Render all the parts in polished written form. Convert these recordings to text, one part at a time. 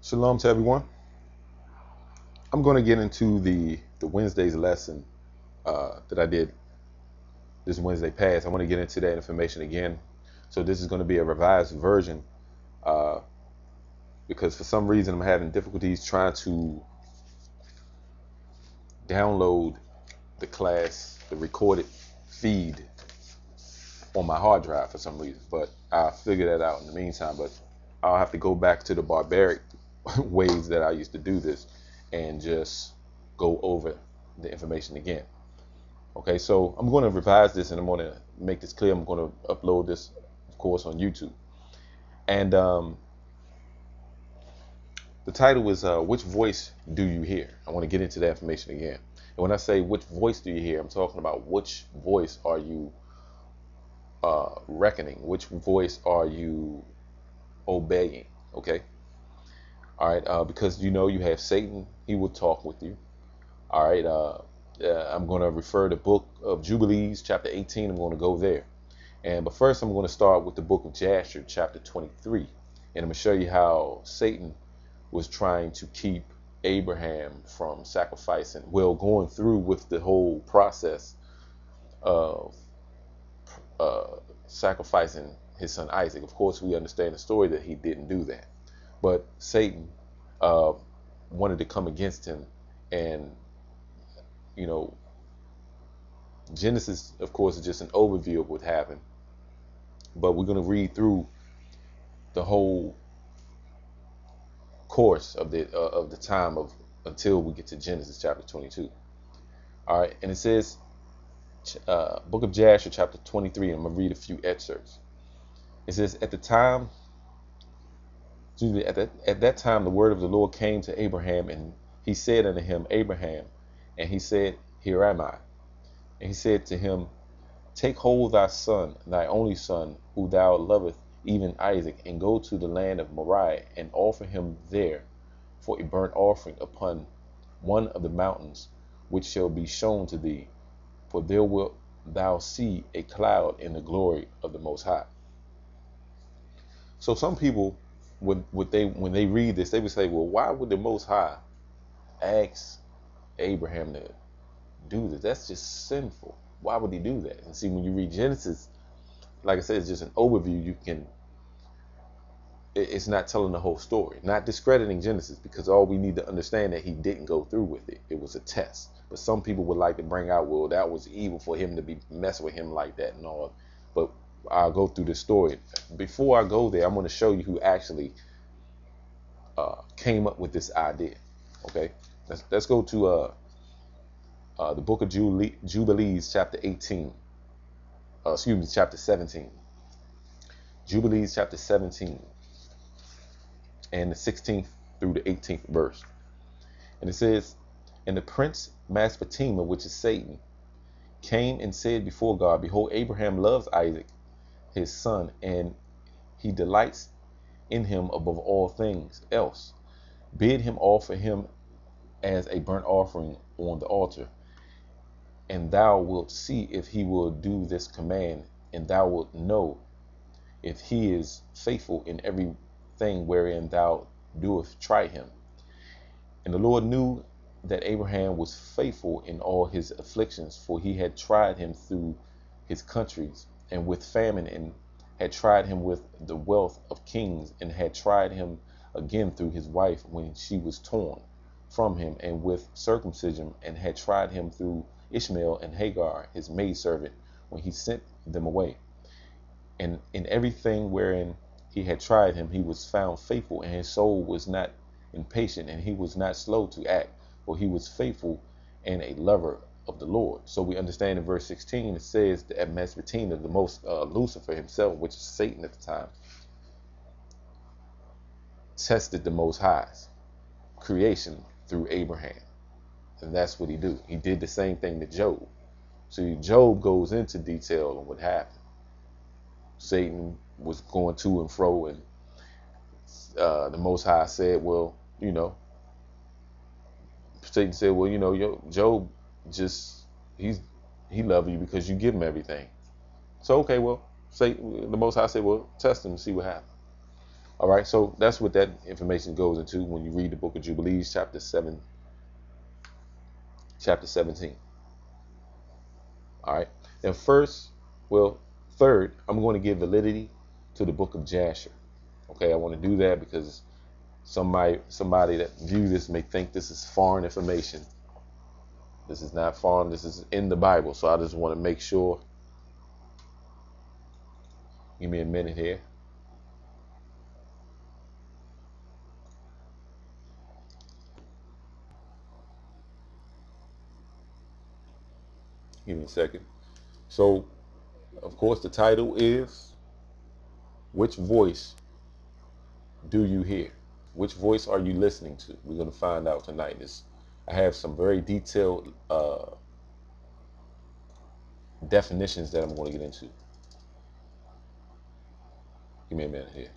Shalom to everyone. I'm going to get into the Wednesday's lesson that I did this Wednesday past. I want to get into that information again. So this is going to be a revised version uh, because for some reason I'm having difficulties trying to download the class, the recorded feed on my hard drive for some reason. But I'll figure that out in the meantime. But I'll have to go back to the barbaric ways that I used to do this and just go over the information again. Okay, so I'm going to revise this and I'm going to make this clear. I'm going to upload this, of course, on YouTube. And the title is Which Voice Do You Hear? I want to get into that information again. And when I say which voice do you hear, I'm talking about which voice are you reckoning? Which voice are you obeying? Okay. All right. Because you have Satan. He will talk with you. All right. I'm going to refer to the book of Jubilees, chapter 18. I'm going to go there. But first, I'm going to start with the book of Jasher, chapter 23. And I'm going to show you how Satan was trying to keep Abraham from sacrificing, going through with the whole process of sacrificing his son Isaac. Of course, we understand the story that he didn't do that. But Satan wanted to come against him. And, Genesis, of course, is just an overview of what happened. But we're going to read through the whole course of the time of until we get to Genesis chapter 22. All right, and it says, book of Jasher chapter 23. And I'm gonna read a few excerpts. It says, at that time, the word of the Lord came to Abraham, and he said unto him, Abraham, and he said, Here am I. And he said to him, Take hold thy son, thy only son, who thou lovest, even Isaac, and go to the land of Moriah, and offer him there for a burnt offering upon one of the mountains which shall be shown to thee. For there wilt thou see a cloud in the glory of the Most High. So some people, when they read this, they would say, well, why would the Most High ask Abraham to do this? That's just sinful. Why would he do that? And see, when you read Genesis, like I said, it's just an overview. It's not telling the whole story, not discrediting Genesis, because all we need to understand that he didn't go through with it. It was a test. But some people would like to bring out, well, that was evil for him to be messing with him like that and all. But I'll go through the story. Before I go there, I'm going to show you who actually came up with this idea. Okay, let's go to the book of Jubilees, chapter 18. Chapter 17. Jubilees, chapter 17, and the 16th through the 18th verse. And it says, And the prince Maspatima, which is Satan, came and said before God, Behold, Abraham loves Isaac, his son, and he delights in him above all things else. Bid him offer him as a burnt offering on the altar. And thou wilt see if he will do this command, and thou wilt know if he is faithful in everything wherein thou doest try him. And the Lord knew that Abraham was faithful in all his afflictions, for he had tried him through his countries, and with famine, and had tried him with the wealth of kings, and had tried him again through his wife when she was torn from him, and with circumcision, and had tried him through Ishmael and Hagar, his maidservant, when he sent them away. And in everything wherein he had tried him, he was found faithful, and his soul was not impatient, and he was not slow to act, for he was faithful and a lover of the Lord. So we understand in verse 16, it says that Maspatina, the most Lucifer himself, which is Satan at the time, tested the Most High's creation through Abraham. And that's what he do. He did the same thing to Job. See, Job goes into detail on what happened. Satan was going to and fro, and the Most High said, well, Satan said, well, Job he loved you because you give him everything. So, okay, well, Satan, the Most High said, well, test him and see what happens. All right, so that's what that information goes into when you read the book of Jubilees, chapter 17. All right. Now, third, I'm going to give validity to the book of Jasher. Okay, I want to do that because somebody that view this may think this is foreign information. This is not foreign. This is in the Bible. So I just want to make sure. Give me a minute here. Give me a second. So, of course, the title is Which Voice Do You Hear? Which voice are you listening to? We're going to find out tonight. I have some very detailed definitions that I'm going to get into. Give me a minute here.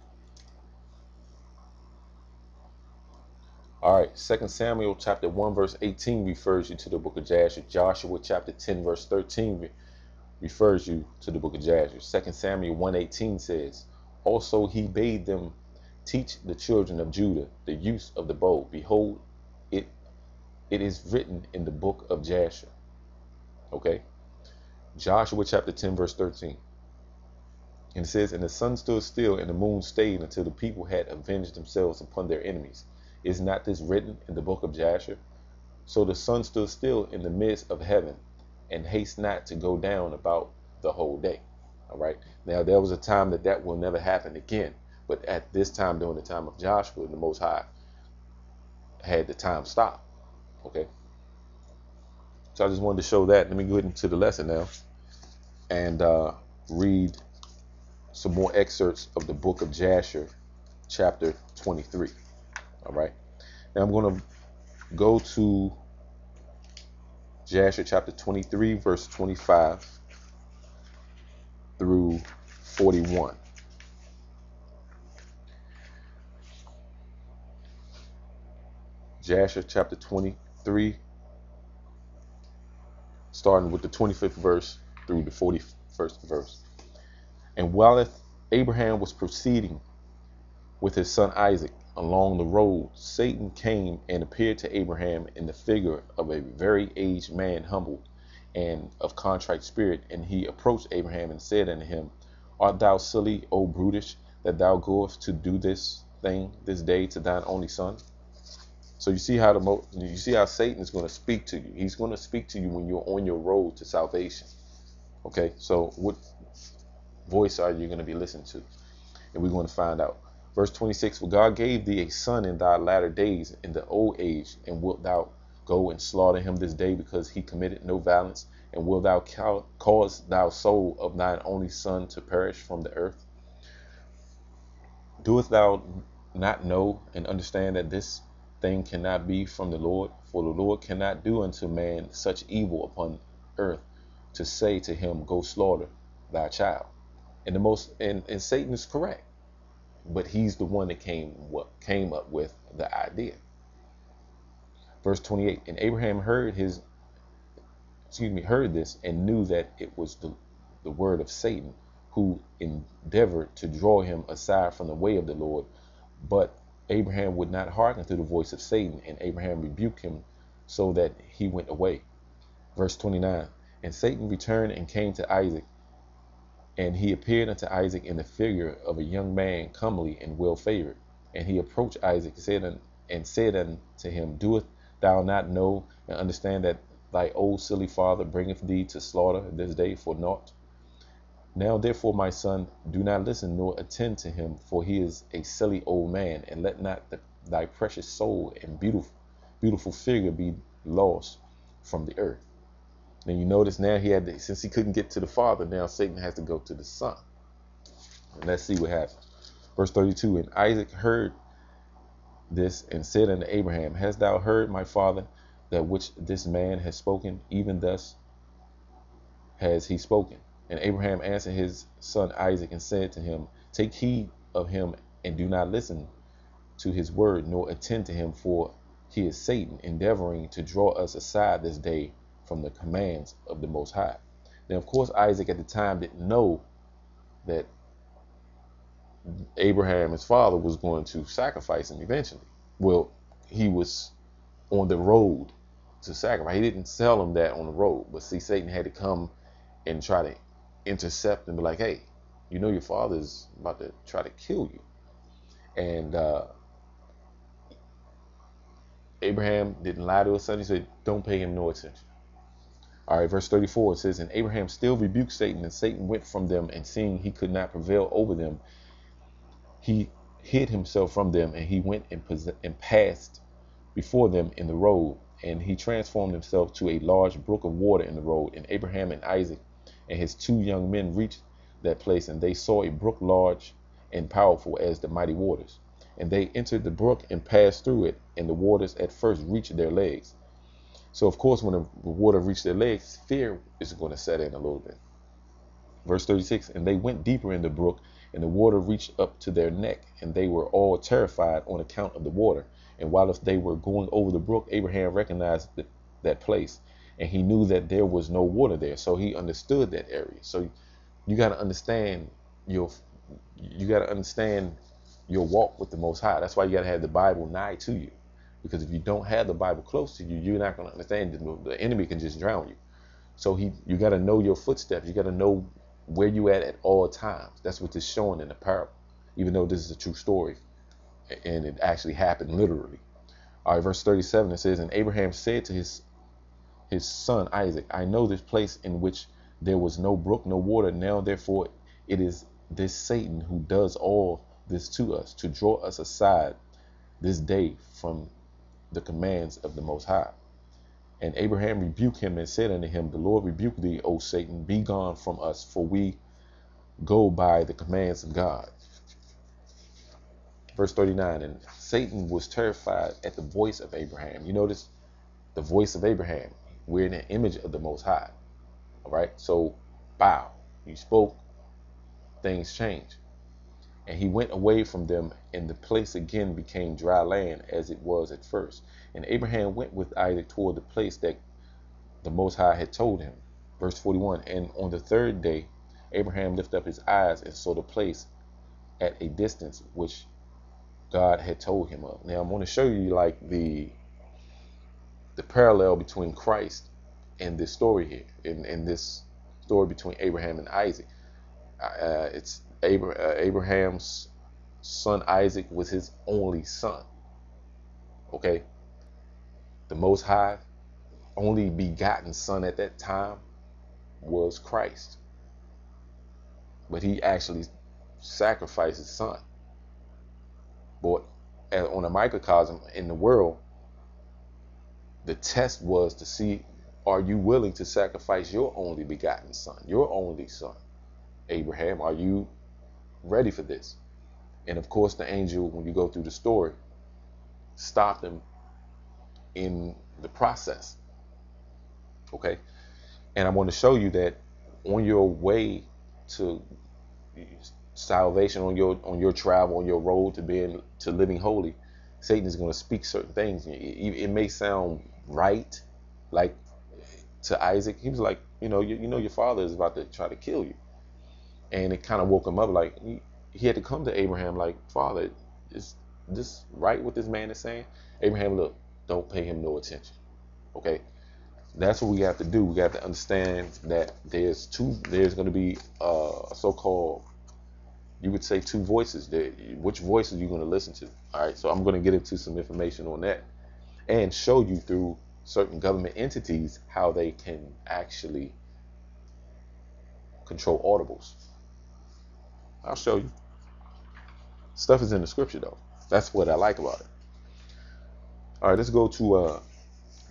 All right, 2 Samuel chapter 1 verse 18 refers you to the book of Jasher. Joshua chapter 10 verse 13 refers you to the book of Jasher. 2 Samuel 1:18 says, also he bade them teach the children of Judah the use of the bow. Behold, it is written in the book of Jasher. Okay. Joshua chapter 10 verse 13. And it says, and the sun stood still and the moon stayed until the people had avenged themselves upon their enemies. Is not this written in the book of Jasher? So the sun stood still in the midst of heaven and haste not to go down about the whole day. All right. Now, there was a time that will never happen again. But at this time, during the time of Joshua, the Most High had the time stop. Okay. So I just wanted to show that. Let me go into the lesson now and read some more excerpts of the book of Jasher, chapter 23. All right. Now I'm going to go to Jasher chapter 23, verse 25 through 41. Jasher chapter 23, starting with the 25th verse through the 41st verse. And while Abraham was proceeding with his son Isaac along the road, Satan came and appeared to Abraham in the figure of a very aged man, humble and of contrite spirit. And he approached Abraham and said unto him, art thou silly, O brutish, that thou goest to do this thing this day to thine only son? So you see how Satan is going to speak to you. He's going to speak to you when you're on your road to salvation. Okay, so what voice are you going to be listening to? And we're going to find out. Verse 26, for God gave thee a son in thy latter days, in the old age, and wilt thou go and slaughter him this day, because he committed no violence? And wilt thou cause thou soul of thine only son to perish from the earth? Doest thou not know and understand that this thing cannot be from the Lord? For the Lord cannot do unto man such evil upon earth, to say to him, go slaughter thy child. And Satan is correct. But he's the one that came up with the idea. Verse 28, and Abraham heard this and knew that it was the word of Satan, who endeavored to draw him aside from the way of the Lord. But Abraham would not hearken to the voice of Satan, and Abraham rebuked him so that he went away. Verse 29, and Satan returned and came to Isaac. And he appeared unto Isaac in the figure of a young man, comely and well favored. And he approached Isaac and said unto him, doest thou not know and understand that thy old silly father bringeth thee to slaughter this day for naught? Now therefore, my son, do not listen nor attend to him, for he is a silly old man, and let not thy precious soul and beautiful figure be lost from the earth. And you notice now since he couldn't get to the father, now Satan has to go to the son. And let's see what happens. Verse 32, and Isaac heard this and said unto Abraham, hast thou heard, my father, that which this man has spoken? Even thus has he spoken. And Abraham answered his son Isaac and said to him, take heed of him and do not listen to his word, nor attend to him, for he is Satan, endeavoring to draw us aside this day from the commands of the Most High. Now, of course, Isaac at the time didn't know that Abraham, his father, was going to sacrifice him eventually. Well, he was on the road to sacrifice. He didn't tell him that on the road, but see, Satan had to come and try to intercept and be like, hey, you know your father's about to try to kill you. And Abraham didn't lie to his son. He said, don't pay him no attention. All right, verse 34, it says, and Abraham still rebuked Satan, and Satan went from them, and seeing he could not prevail over them, he hid himself from them, and he went and passed before them in the road, and he transformed himself to a large brook of water in the road. And Abraham and Isaac and his 2 young men reached that place, and they saw a brook large and powerful as the mighty waters. And they entered the brook and passed through it, and the waters at first reached their legs. So, of course, when the water reached their legs, fear is going to set in a little bit. Verse 36, and they went deeper in the brook, and the water reached up to their neck, and they were all terrified on account of the water. And while they were going over the brook, Abraham recognized that place, and he knew that there was no water there. So he understood that area. So you got to understand your walk with the Most High. That's why you got to have the Bible nigh to you. Because if you don't have the Bible close to you, you're not going to understand. The enemy can just drown you. So you got to know your footsteps. You got to know where you at all times. That's what this is showing in the parable, even though this is a true story and it actually happened literally. All right, verse 37, it says, and Abraham said to his son Isaac, I know this place in which there was no brook, no water. Now, therefore, it is this Satan who does all this to us, to draw us aside this day from the commands of the Most High. And Abraham rebuked him and said unto him, the Lord rebuke thee, O Satan, be gone from us, for we go by the commands of God. Verse 39, and Satan was terrified at the voice of Abraham. You notice the voice of Abraham. We're in an image of the Most High. All right, so bow. He spoke, things changed. And he went away from them, and the place again became dry land as it was at first. And Abraham went with Isaac toward the place that the Most High had told him. Verse 41, and on the 3rd day, Abraham lifted up his eyes and saw the place at a distance which God had told him of. Now I'm going to show you like the parallel between Christ and this story here, in this story between Abraham and Isaac. It's Abraham's son Isaac was his only son. Okay, the Most High only begotten son at that time was Christ, but he actually sacrificed his son. But on a microcosm in the world, the test was to see, are you willing to sacrifice your only begotten son, your only son? Abraham, are you ready for this? And of course, the angel, when you go through the story, stopped him in the process. Okay, and I want to show you that on your way to salvation, on your travel, on your road to living holy, Satan is going to speak certain things. It may sound right, like to Isaac, he was like, you know your father is about to try to kill you, and it kind of woke him up. Like he had to come to Abraham, like, Father, is this right what this man is saying? Abraham, look, don't pay him no attention. Okay, that's what we have to do. We have to understand that there's going to be a so-called, you would say, 2 voices. Which voice are you going to listen to? All right, so I'm going to get into some information on that and show you through certain government entities how they can actually control audibles. I'll show you. Stuff is in the scripture, though. That's what I like about it. All right, let's go to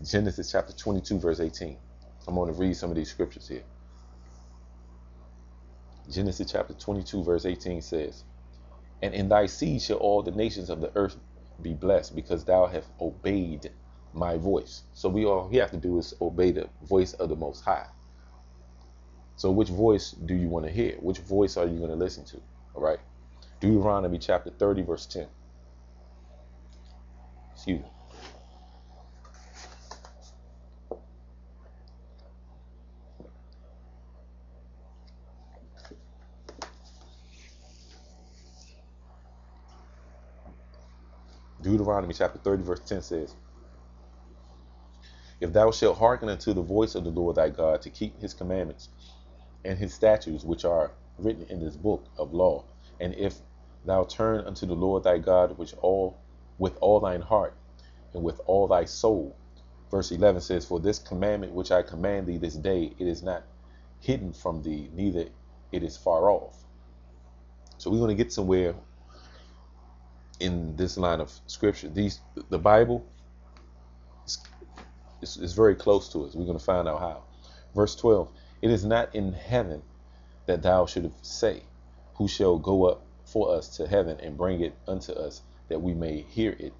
Genesis chapter 22, verse 18. I'm going to read some of these scriptures here. Genesis chapter 22, verse 18 says, and in thy seed shall all the nations of the earth be blessed, because thou hast obeyed my voice. So all we have to do is obey the voice of the Most High. So which voice do you want to hear? Which voice are you going to listen to? All right. Deuteronomy chapter 30, verse 10. Excuse me. Deuteronomy chapter 30 verse 10 says, if thou shalt hearken unto the voice of the Lord thy God to keep his commandments and his statutes which are written in this book of law, and if thou turn unto the Lord thy God with all thine heart and with all thy soul. Verse 11 says, for this commandment which I command thee this day, it is not hidden from thee, neither it is far off. So we're going to get somewhere in this line of scripture. The Bible is very close to us. We're going to find out how. Verse 12, it is not in heaven that thou shouldst say, who shall go up for us to heaven and bring it unto us, that we may hear it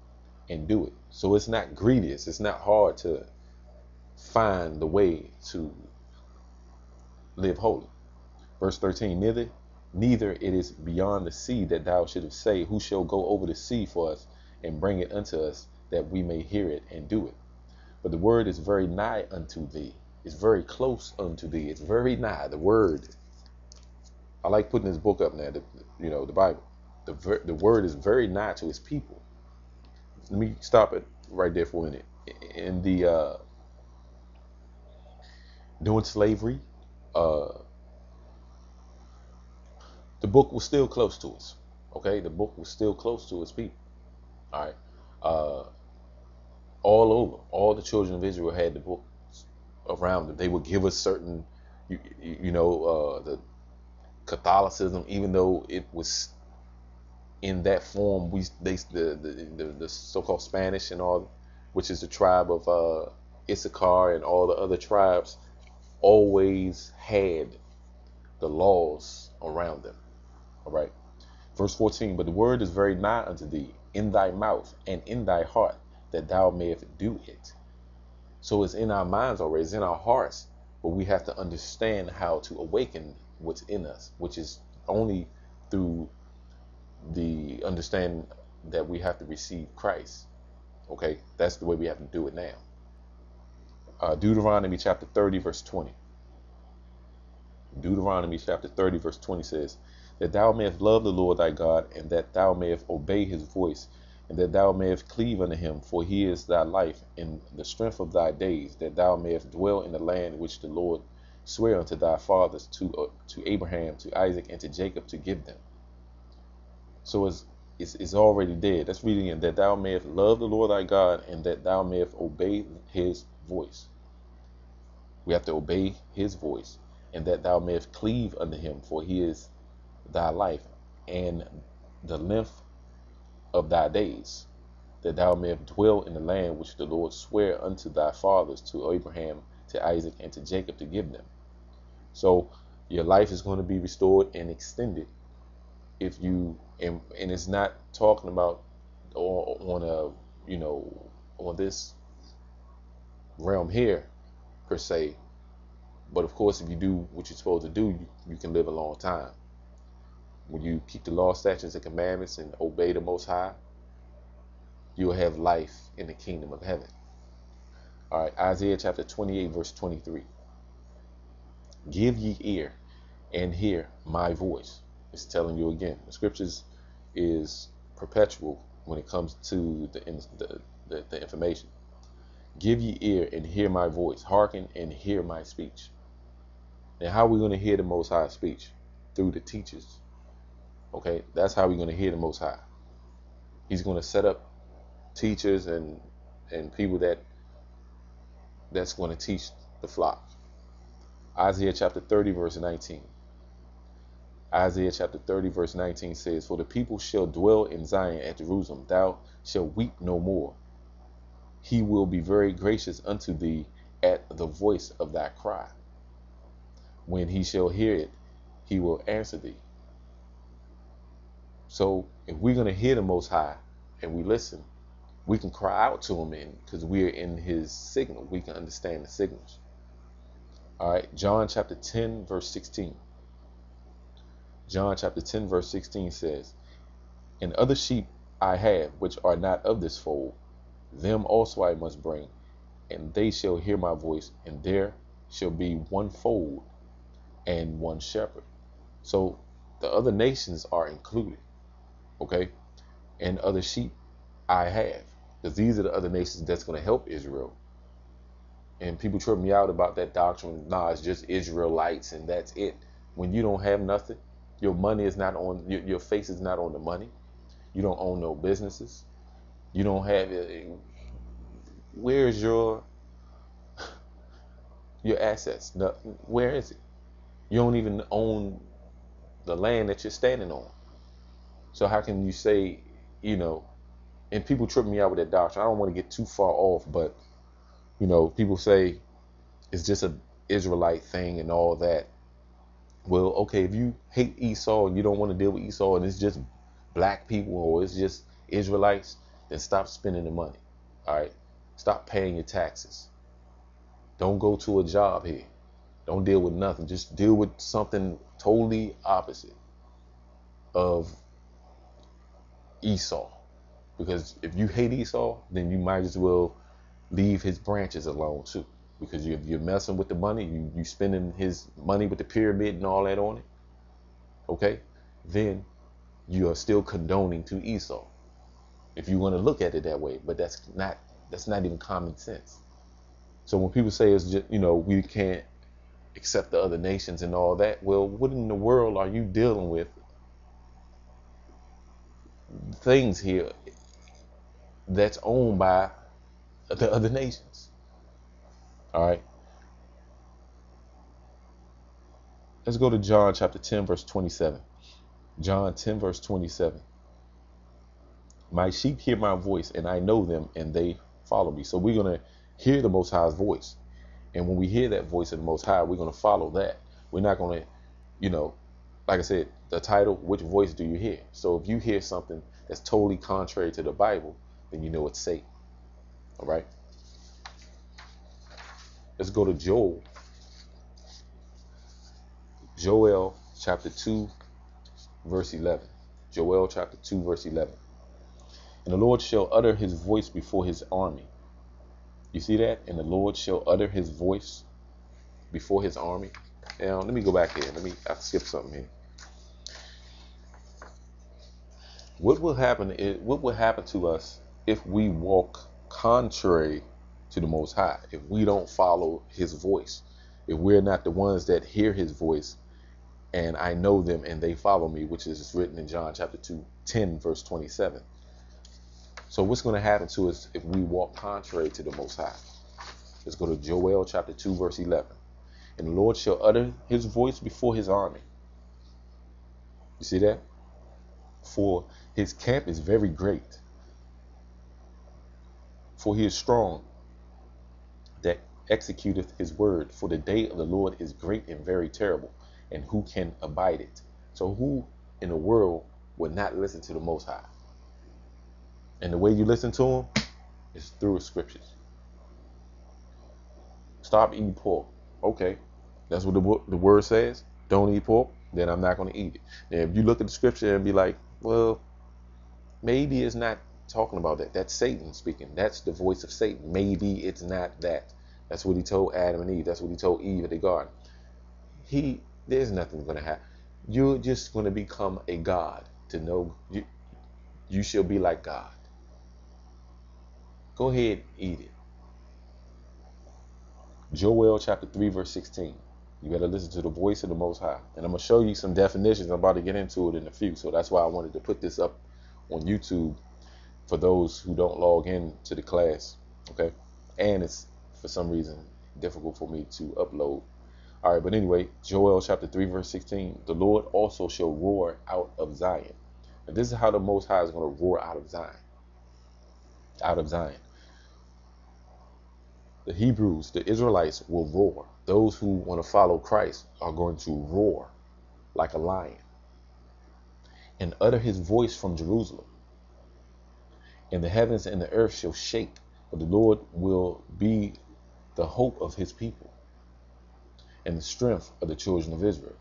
and do it. So it's not grievous. It's not hard to find the way to live holy. Verse 13, neither it is beyond the sea that thou shouldst say, who shall go over the sea for us and bring it unto us, that we may hear it and do it. But the word is very nigh unto thee. It's very close unto thee. It's very nigh. The word. I like putting this book up now. The Bible. The word is very nigh to his people. Let me stop it right there for a minute. In the during slavery, the book was still close to us. Okay, the book was still close to his people. All right, all over, all the children of Israel had the book around them. They would give us certain, the Catholicism, even though it was in that form, the so-called Spanish and all, which is the tribe of Issachar and all the other tribes, always had the laws around them. All right. Verse 14, but the word is very nigh unto thee, in thy mouth and in thy heart, that thou mayest do it. So it's in our minds already, it's in our hearts, but we have to understand how to awaken what's in us, which is only through the understanding that we have to receive Christ. Okay, that's the way we have to do it now. Deuteronomy chapter 30 verse 20. Deuteronomy chapter 30 verse 20 says, that thou mayest love the Lord thy God, and that thou mayest obey his voice, and that thou mayest cleave unto him, for he is thy life and the strength of thy days, that thou mayest dwell in the land which the Lord sware unto thy fathers, to Abraham, to Isaac, and to Jacob, to give them. So it's already there. Let's read again. That thou mayest love the Lord thy God, and that thou mayest obey his voice. We have to obey his voice, and that thou mayest cleave unto him, for he is thy life and the length of thy days, that thou mayest dwell in the land which the Lord sware unto thy fathers, to Abraham, to Isaac, and to Jacob, to give them. So your life is going to be restored and extended if you, and it's not talking about on this realm here per se, but of course if you do what you're supposed to do, you can live a long time. When you keep the law, statutes, and commandments and obey the Most High, you'll have life in the kingdom of heaven. All right, Isaiah chapter 28 verse 23. Give ye ear and hear my voice. It's telling you again. The scriptures is perpetual when it comes to the information. Give ye ear and hear my voice. Hearken and hear my speech. Now, how are we going to hear the Most High speech? Through the teachers. Okay, that's how we're going to hear the Most High. He's going to set up teachers and people that's going to teach the flock. Isaiah chapter 30 verse 19. Isaiah chapter 30 verse 19 says, for the people shall dwell in Zion at Jerusalem. Thou shalt weep no more. He will be very gracious unto thee at the voice of thy cry. When he shall hear it, he will answer thee. So if we're going to hear the Most High and we listen, we can cry out to him, because we're in his signal. We can understand the signals. All right, John chapter 10 verse 16. John chapter 10 verse 16 says, and other sheep I have which are not of this fold, them also I must bring, and they shall hear my voice, and there shall be one fold and one shepherd. So the other nations are included, okay, and other sheep I have. Because these are the other nations that's going to help Israel. And people trip me out about that doctrine. Nah, it's just Israelites and that's it. When you don't have nothing, your money is not on, your face is not on the money. You don't own no businesses. You don't have, where's your assets? Where is it? You don't even own the land that you're standing on. So how can you say, and people trip me out with that doctrine. I don't want to get too far off, but people say it's just an Israelite thing and all that. Well, okay, if you hate Esau and you don't want to deal with Esau and it's just black people or it's just Israelites, then stop spending the money. All right, stop paying your taxes. Don't go to a job here. Don't deal with nothing. Just deal with something totally opposite of Esau. Because if you hate Esau, then you might as well leave his branches alone too. Because you're messing with the money, you spending his money with the pyramid and all that on it. Okay, then you are still condoning to Esau, if you want to look at it that way. But that's not even common sense. So when people say it's just we can't accept the other nations and all that, well, what in the world are you dealing with? Things here that's owned by the other nations. All right. Let's go to John chapter 10, verse 27. John 10, verse 27. My sheep hear my voice, and I know them, and they follow me. So we're going to hear the Most High's voice. And when we hear that voice of the Most High, we're going to follow that. We're not going to, like I said, the title, which voice do you hear? So if you hear something that's totally contrary to the Bible, then you know it's Satan. All right. Let's go to Joel chapter 2, verse 11. Joel chapter 2, verse 11. And the Lord shall utter his voice before his army. You see that? And the Lord shall utter his voice before his army. Now, let me go back here. I skipped something here. What will happen to us if we walk contrary to the Most High? If we don't follow his voice, if we're not the ones that hear his voice, and I know them and they follow me, which is written in John chapter 10, verse 27. So what's going to happen to us if we walk contrary to the Most High? Let's go to Joel chapter 2, verse 11. And the Lord shall utter his voice before his army. You see that? For his camp is very great. For he is strong that executeth his word. For the day of the Lord is great and very terrible. And who can abide it? So who in the world would not listen to the Most High? And the way you listen to him is through the scriptures. Stop eating pork. Okay, that's what the word says. Don't eat pork, then I'm not going to eat it. And if you look at the scripture and be like, well, maybe it's not talking about that. That's Satan speaking. That's the voice of Satan. Maybe it's not that. That's what he told Adam and Eve. That's what he told Eve at the garden. There's nothing going to happen. You're just going to become a God to know you shall be like God. Go ahead, eat it. Joel chapter 3, verse 16. You better listen to the voice of the Most High. And I'm going to show you some definitions. I'm about to get into it in a few. So that's why I wanted to put this up on YouTube for those who don't log in to the class. Okay. And it's, for some reason, difficult for me to upload. All right. But anyway, Joel chapter 3, verse 16. The Lord also shall roar out of Zion. And this is how the Most High is going to roar out of Zion. Out of Zion. The Hebrews, the Israelites, will roar. Those who want to follow Christ are going to roar like a lion and utter his voice from Jerusalem. And the heavens and the earth shall shake, but the Lord will be the hope of his people and the strength of the children of Israel.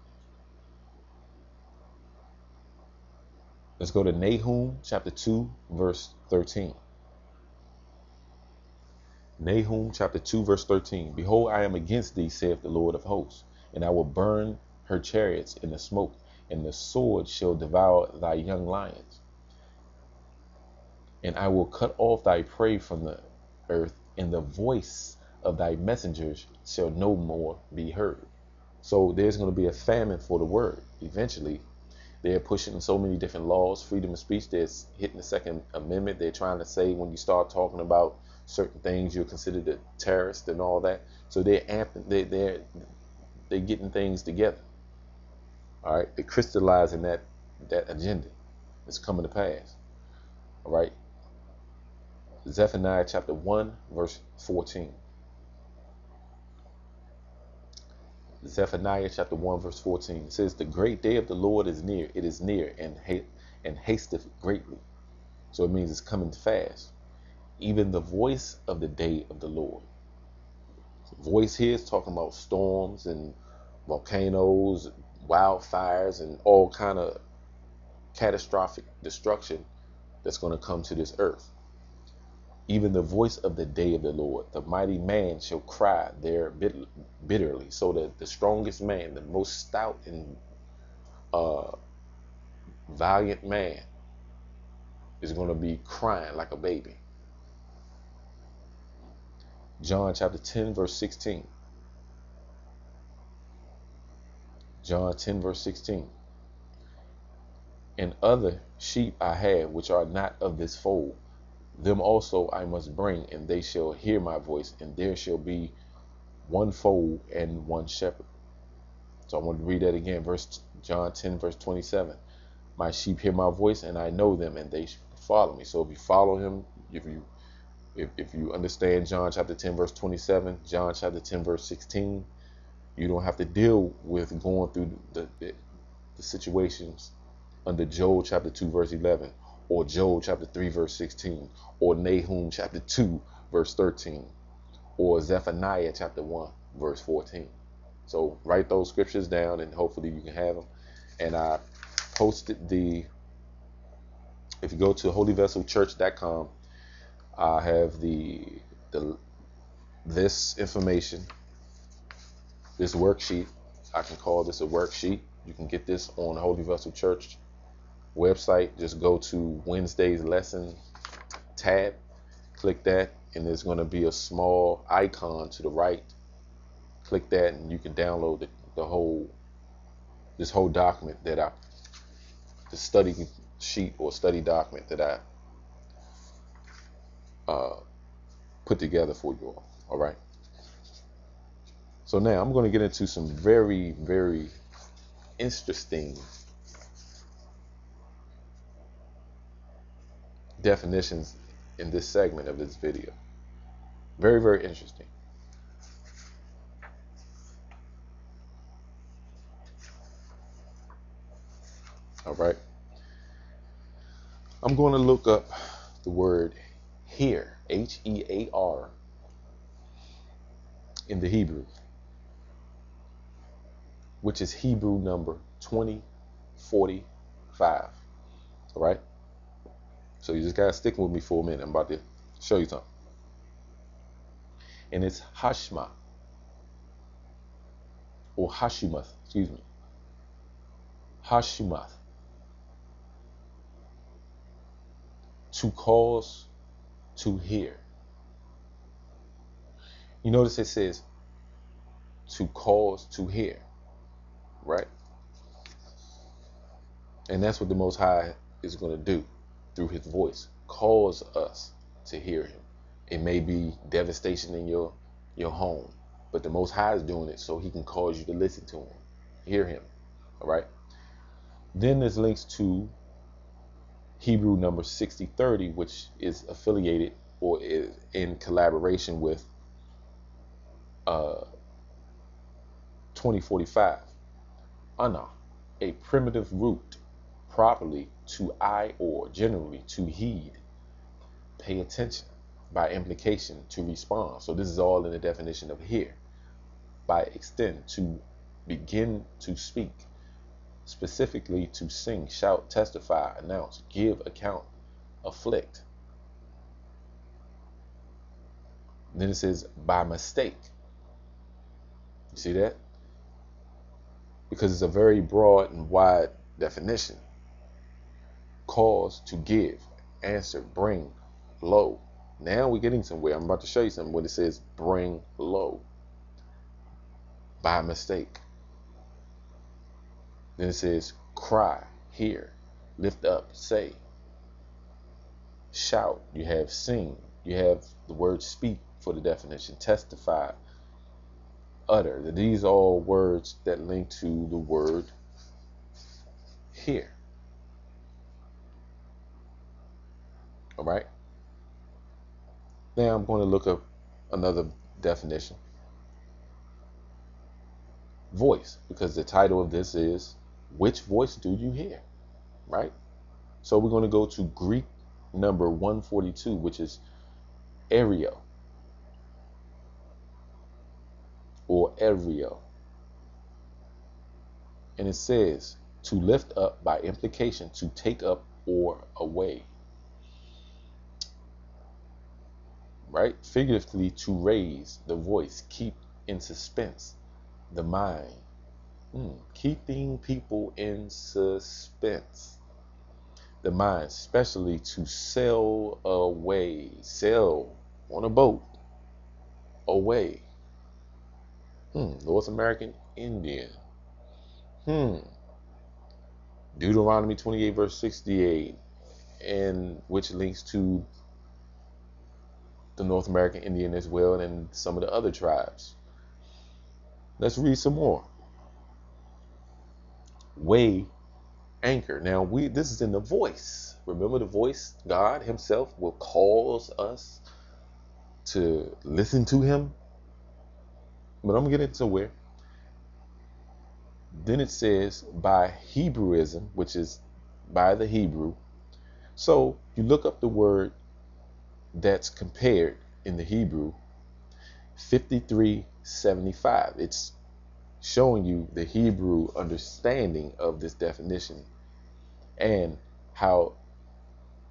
Let's go to Nahum chapter 2, verse 13. Nahum chapter 2, verse 13. Behold, I am against thee, saith the Lord of hosts, and I will burn her chariots in the smoke, and the sword shall devour thy young lions. And I will cut off thy prey from the earth, and the voice of thy messengers shall no more be heard. So there's going to be a famine for the word. Eventually, they're pushing so many different laws, freedom of speech. They're hitting the Second Amendment. They're trying to say when you start talking about certain things, you're considered a terrorist and all that. So they're getting things together. All right, they're crystallizing that agenda. It's coming to pass. All right. Zephaniah chapter 1, verse 14. Zephaniah chapter 1, verse 14 says, the great day of the Lord is near. It is near and hasteth greatly. So it means it's coming fast. Even the voice of the day of the Lord. Voice here is talking about storms and volcanoes, wildfires, and all kind of catastrophic destruction that's going to come to this earth. Even the voice of the day of the Lord, the mighty man shall cry there bitterly. So that the strongest man, the most stout and valiant man, is going to be crying like a baby. John chapter 10, verse 16. John 10, verse 16. And other sheep I have, which are not of this fold, them also I must bring, and they shall hear my voice, and there shall be one fold and one shepherd. So I want to read that again. John 10, verse 27. My sheep hear my voice, and I know them, and they follow me. So if you follow him, if you understand John chapter 10, verse 27, John chapter 10, verse 16, you don't have to deal with going through the situations under Joel chapter 2, verse 11, or Joel chapter 3, verse 16, or Nahum chapter 2, verse 13, or Zephaniah chapter 1, verse 14. So write those scriptures down, and hopefully you can have them. And I posted if you go to holyvesselchurch.com, I have this information, this worksheet. I can call this a worksheet. You can get this on Holy Vessel Church website. Just go to Wednesday's lesson tab, click that, and there's going to be a small icon to the right. Click that, and you can download this whole document the study sheet or study document that I put together for you all. All right. So now I'm going to get into some very, very interesting definitions in this segment of this video. Very, very interesting. All right. I'm going to look up the word hear, H-E-A-R, in the Hebrew, which is Hebrew number 2045. All right. So you just got to stick with me for a minute. I'm about to show you something. And it's Hashma, or Hashimath, excuse me. Hashimath. To cause to hear. You notice it says to cause to hear, right? And that's what the Most High is going to do through his voice. Cause us to hear him. It may be devastation in your home, but the Most High is doing it so he can cause you to listen to him, hear him. All right. Then there's links to Hebrew number 6030, which is affiliated or is in collaboration with 2045. Ana, a primitive root, properly to eye or generally to heed, pay attention, by implication to respond. So this is all in the definition of hear. By extent, to begin to speak, specifically to sing, shout, testify, announce, give account, afflict. Then it says by mistake. You see that? Because it's a very broad and wide definition. Cause to give, answer, bring low. Now we're getting somewhere. I'm about to show you something when it says bring low by mistake. Then it says cry, hear, lift up, say, shout. You have sing. You have the word speak for the definition, testify, utter. These are all words that link to the word hear. All right. Now I'm going to look up another definition. Voice, because the title of this is which voice do you hear? Right? So we're going to go to Greek number 142, which is aereo or aereo. And it says to lift up, by implication, to take up or away. Right? Figuratively, to raise the voice, keep in suspense the mind. Keeping people in suspense. The mind, especially to sail away. Sail on a boat away. North American Indian. Deuteronomy 28 verse 68, and which links to the North American Indian as well, and some of the other tribes. Let's read some more. Weigh anchor. Now this is in the voice. Remember the voice? God himself will cause us to listen to him. But I'm gonna get into where. Then it says by Hebrewism, which is by the Hebrew. So you look up the word that's compared in the Hebrew, 5375. It's showing you the Hebrew understanding of this definition and how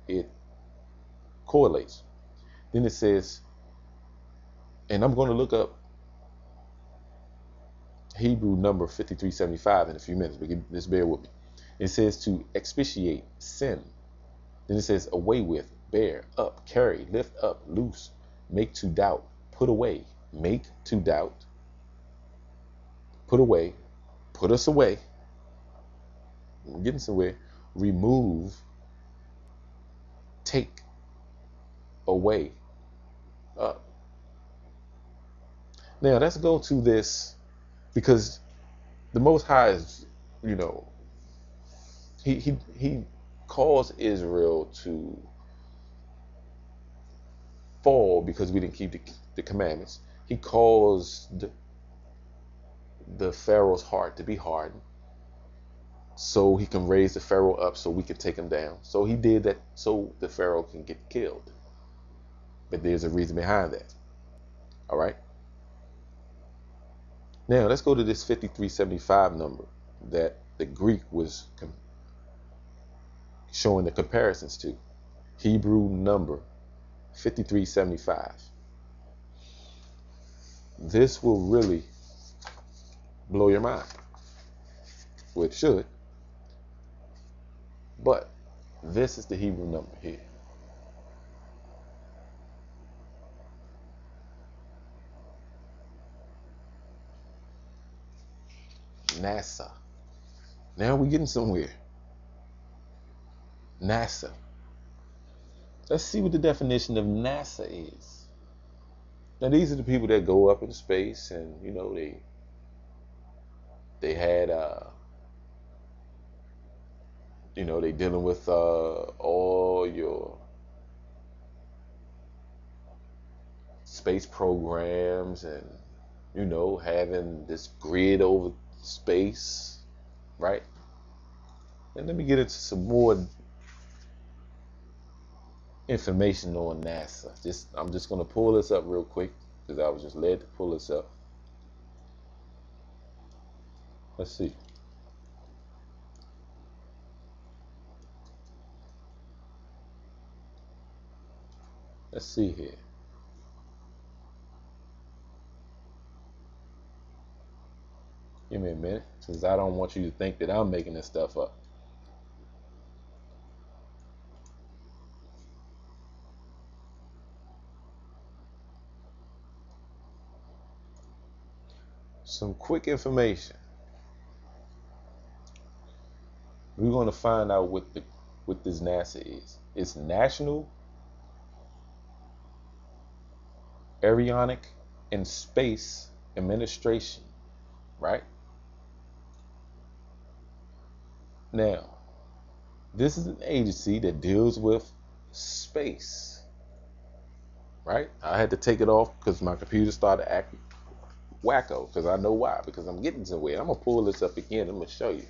it correlates. Then it says, and I'm going to look up Hebrew number 5375 in a few minutes, but just bear with me. It says to expiate sin. Then it says away with, bear, up, carry, lift up, loose, make to doubt, put away, make to doubt, put away, put us away. I'm getting somewhere. Remove, take away, up. Now let's go to this, because the Most High is, he caused Israel to fall because we didn't keep the commandments. He caused the Pharaoh's heart to be hardened so he can raise the Pharaoh up so we can take him down. So he did that so the Pharaoh can get killed. But there's a reason behind that. All right. Now let's go to this 5375 number that the Greek was showing the comparisons to. Hebrew number 5375. This will really blow your mind. Well, it should. But this is the Hebrew number here. NASA. Now we're getting somewhere. NASA. Let's see what the definition of NASA is. Now these are the people that go up in space, and they had they dealing with all your space programs, and having this grid over space, right? And let me get into some more information on NASA. I'm just going to pull this up real quick because I was just led to pull this up. Let's see. Let's see here. Give me a minute, because I don't want you to think that I'm making this stuff up. some quick information. We're going to find out what this NASA is. It's National Aeronautic and Space Administration, right? Now, this is an agency that deals with space, right? I had to take it off because my computer started acting wacko, because I know why, because I'm getting somewhere. I'm going to pull this up again. I'm going to show you.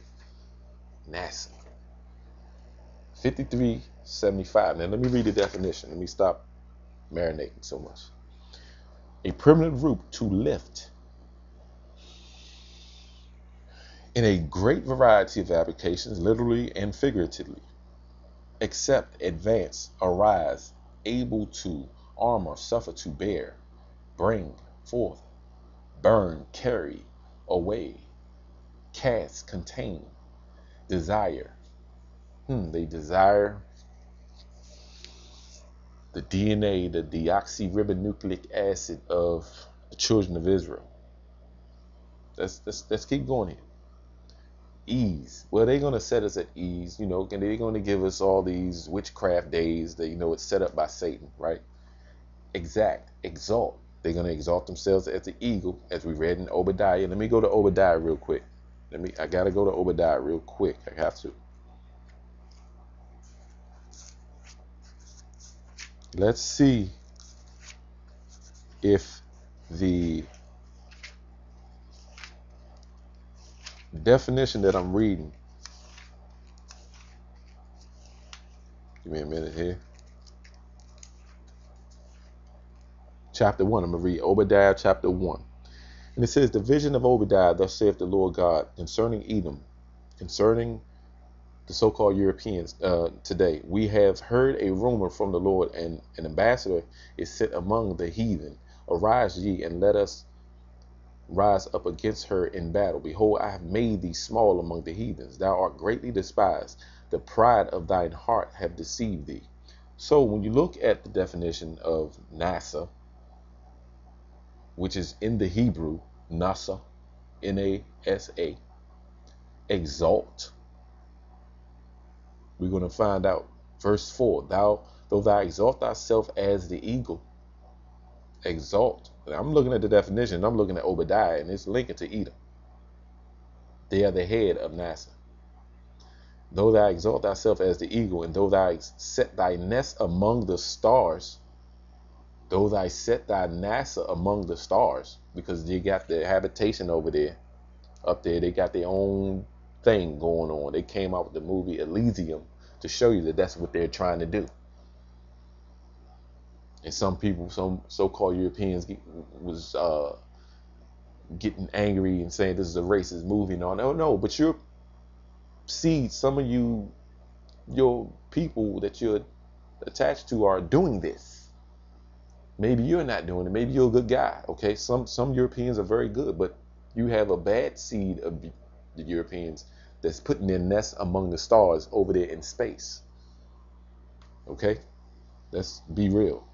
NASA 5375. Now let me read the definition. Let me stop marinating so much. A primitive route to lift in a great variety of applications, literally and figuratively, except advance, arise, able to, armor, suffer to bear, bring forth, burn, carry, away, cast, contain, desire. They desire the DNA, the deoxyribonucleic acid of the children of Israel. Let's keep going here. Ease. Well, they're going to set us at ease, and they're going to give us all these witchcraft days that, it's set up by Satan, right? Exact, exalt. They're going to exalt themselves as the eagle, as we read in Obadiah. Let me go to Obadiah real quick. I got to go to Obadiah real quick. I have to. Let's see if the definition that I'm reading, give me a minute here. Chapter 1, I'm going to read Obadiah chapter 1. And it says, the vision of Obadiah, thus saith the Lord God, concerning Edom, concerning the so-called Europeans today. We have heard a rumor from the Lord, and an ambassador is sent among the heathen. Arise ye, and let us rise up against her in battle. Behold, I have made thee small among the heathens. Thou art greatly despised. The pride of thine heart have deceived thee. So when you look at the definition of NASA, which is in the Hebrew, NASA, N-A-S-A, exalt, we're going to find out. Verse 4, though thou exalt thyself as the eagle, exalt. I'm looking at the definition. I'm looking at Obadiah, and it's linking to Edom. They are the head of NASA. Though thou exalt thyself as the eagle, and though thou set thy nest among the stars, though thou set thy NASA among the stars, because they got their habitation over there, up there, they got their own thing going on. They came out with the movie Elysium to show you that that's what they're trying to do. And some people, some so-called Europeans was getting angry and saying this is a racist movie and all. No, but you see some of your people that you're attached to are doing this. Maybe you're not doing it. Maybe you're a good guy. Okay, some Europeans are very good, but you have a bad seed of the Europeans that's putting their nest among the stars over there in space. Okay, let's be real.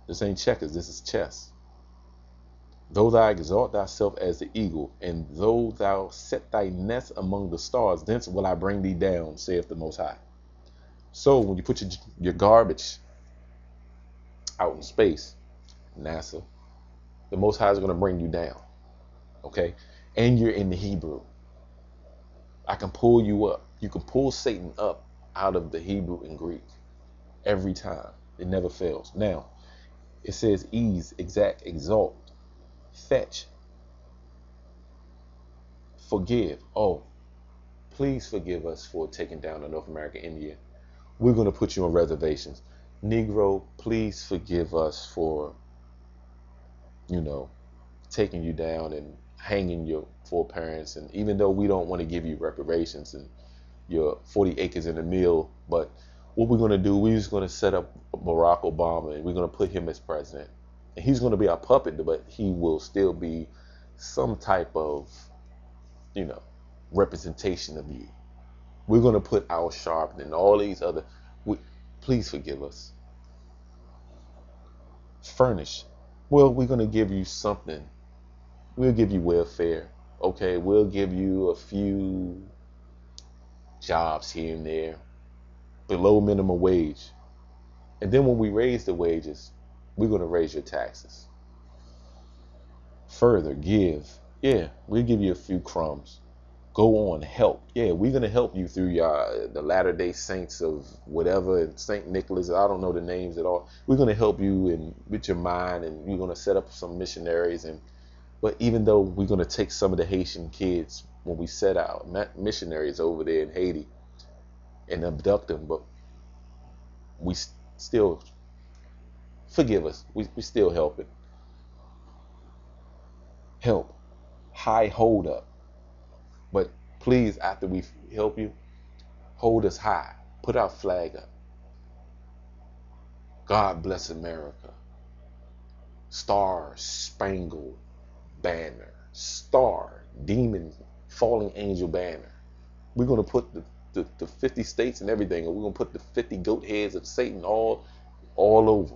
This ain't checkers, this is chess. Though thou exalt thyself as the eagle, and though thou set thy nest among the stars, thence will I bring thee down, saith the Most High. So when you put your garbage out in space, NASA, the Most High is going to bring you down. Okay? And you're in the Hebrew. I can pull you up. You can pull Satan up out of the Hebrew and Greek every time. It never fails. Now, it says ease, exact, exalt, fetch, forgive. Oh, please forgive us for taking down the North American Indian. We're going to put you on reservations. Negro, please forgive us for, taking you down and hanging your foreparents. And even though we don't want to give you reparations and your 40 acres in a mill, but what we're going to do, we're just going to set up Barack Obama and we're going to put him as president. And he's going to be our puppet, but he will still be some type of, representation of you. We're going to put Al Sharpton and all these other, please forgive us. Furnish. Well, we're going to give you something We'll give you welfare. Okay, we'll give you a few jobs here and there below minimum wage. And then when we raise the wages, we're going to raise your taxes. Further, give. Yeah, we'll give you a few crumbs. Go on, help. Yeah, we're going to help you through the Latter-day Saints of whatever, St. Nicholas. I don't know the names at all. We're going to help you with your mind, and we're going to set up some missionaries. But even though we're going to take some of the Haitian kids when we set out, missionaries over there in Haiti, and abduct them, but we still, forgive us, we still help it. Help. High hold up. But please, after we help you, hold us high. Put our flag up. God bless America. Star Spangled Banner. Star Demon Falling Angel Banner. We're going to put the 50 states and everything, and we're going to put the 50 goat heads of Satan all over.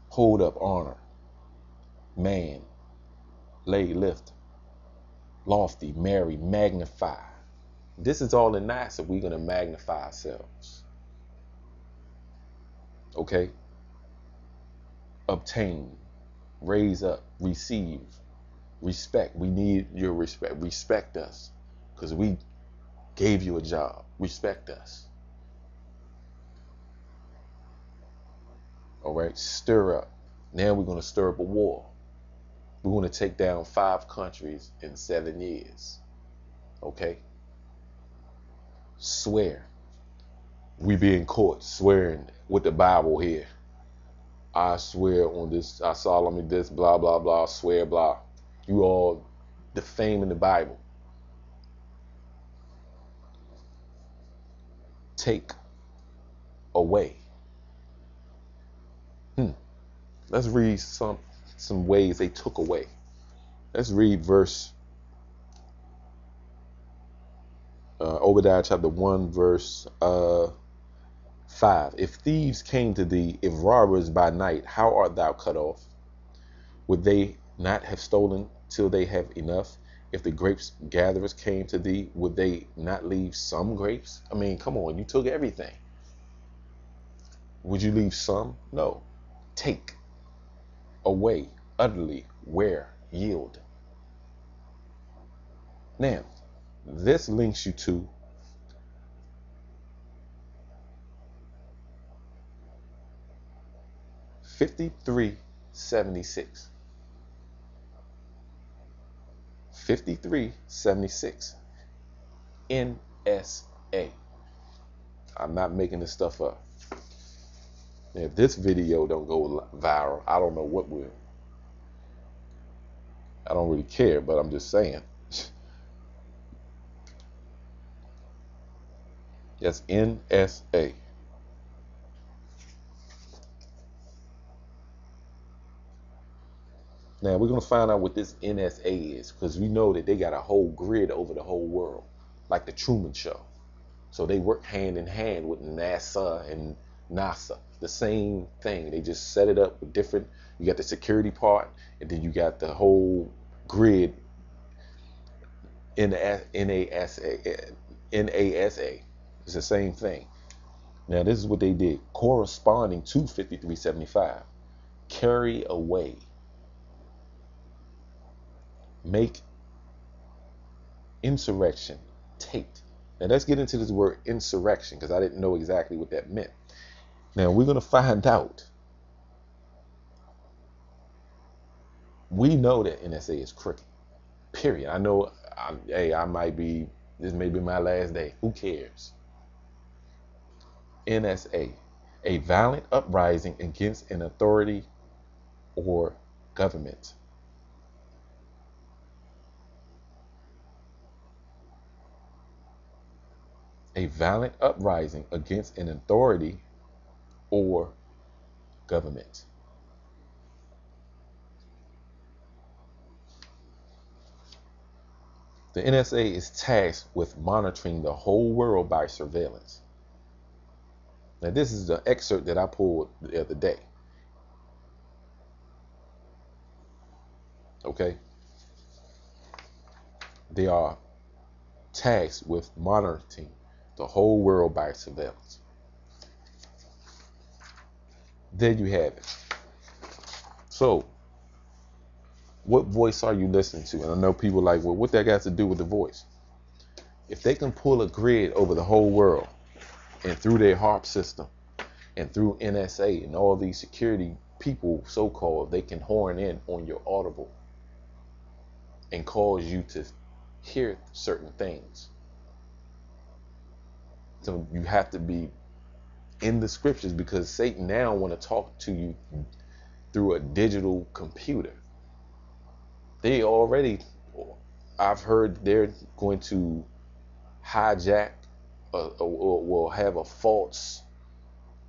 Hold up honor. Man. Lay, lift. Lofty, marry, magnify. This is all in NASA. We're going to magnify ourselves. Okay? Obtain, raise up, receive, respect. We need your respect. Respect us because we gave you a job. Respect us. All right? Stir up. Now we're going to stir up a war. We're going to take down 5 countries in 7 years. Okay? Swear. We being caught swearing with the Bible here. I swear on this, I solemnly this, blah, blah, blah, swear, blah. You all defaming the Bible. Take away. Let's read some ways they took away. Let's read verse Obadiah chapter 1 verse 5. If thieves came to thee, if robbers by night, how art thou cut off? Would they not have stolen till they have enough? If the grapes gatherers came to thee, would they not leave some grapes? I mean, come on, you took everything. Would you leave some? No. Take away, utterly, where, yield. Now, this links you to $53.76. 53.76 NSA. I'm not making this stuff up. If this video don't go viral, I don't know what will. I don't really care, but I'm just saying. That's NSA. Now we're going to find out what this NSA is, because we know that they got a whole grid over the whole world, like the Truman Show. So they work hand in hand with NASA and NASA. The same thing. They just set it up with different. You got the security part, and then you got the whole grid in the NASA. It's the same thing. Now this is what they did, corresponding to 5375. Carry away. Make insurrection. Take. Now let's get into this word insurrection, because I didn't know exactly what that meant. Now we're going to find out. We know that NSA is crooked. Period. I know, I might be, this may be my last day. Who cares? NSA, a violent uprising against an authority or government. A violent uprising against an authority or government. The NSA is tasked with monitoring the whole world by surveillance. Now, this is the excerpt that I pulled the other day. Okay, they are tasked with monitoring the whole world by surveillance. There you have it. So, what voice are you listening to? And I know people are like, well, what that got to do with the voice? If they can pull a grid over the whole world and through their HARP system and through NSA and all these security people, so-called, they can horn in on your audible and cause you to hear certain things. So you have to be in the scriptures, because Satan now want to talk to you through a digital computer. They already, I've heard they're going to hijack or will have a false,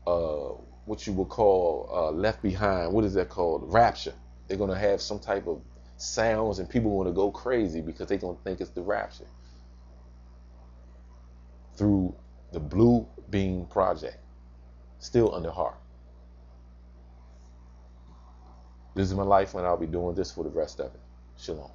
what you would call left behind. What is that called? Rapture. They're going to have some type of sounds and people want to go crazy because they're going to think it's the rapture through the Blue Beam Project, still under HARP. This is my life, and I'll be doing this for the rest of it. Shalom.